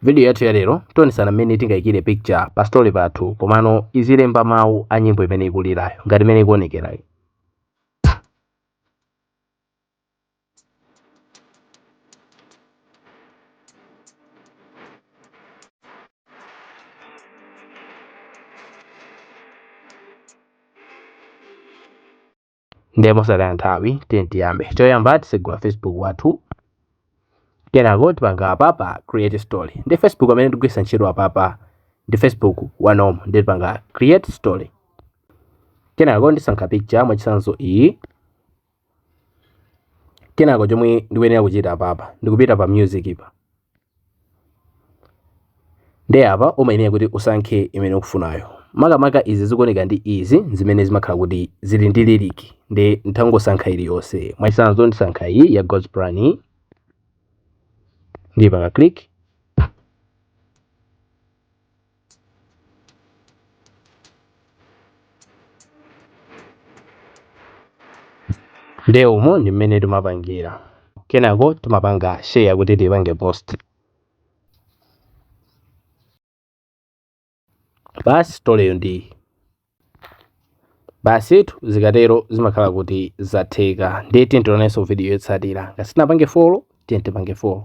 Video yathu ya lero tionesana mmene tingayikire picture pa story pathu komano izilemba mawu a nyimbo imene ikulirayo ngati imene ikuonekerayo. Ndiye mosataya nthawi tiyambe. Choyamba tisegula Facebook wathu. Kenako tipanga apa create story. Ndi Facebook amene tikugwisa ntchito apapa ndi Facebook wanomo ndi tipanga create story. Kenako ndisankha picture mwachitsanzo iyi. Kenako chomwe ndikuyenera kuchita apapa ndikupita pa music ipa. Ndi apa umayenera kuti usankhe imene ukufunayo. Makamaka izi zikuoneka ndi izi zimene zimakhala kuti zili ndi lyric ndi ntangosankha iliyonse. Mwachitsanzo ndisankha iyi ya God's Plan. Ndi panga click. Ndi umo ndi mmene timapangira. Kenako timapanga share kuti tipange post. Basi story ndi basi zikatero zimakhala kuti zatheka. Ndi tintionanso video yotsatira. Ngati sinapange follow tipange follow.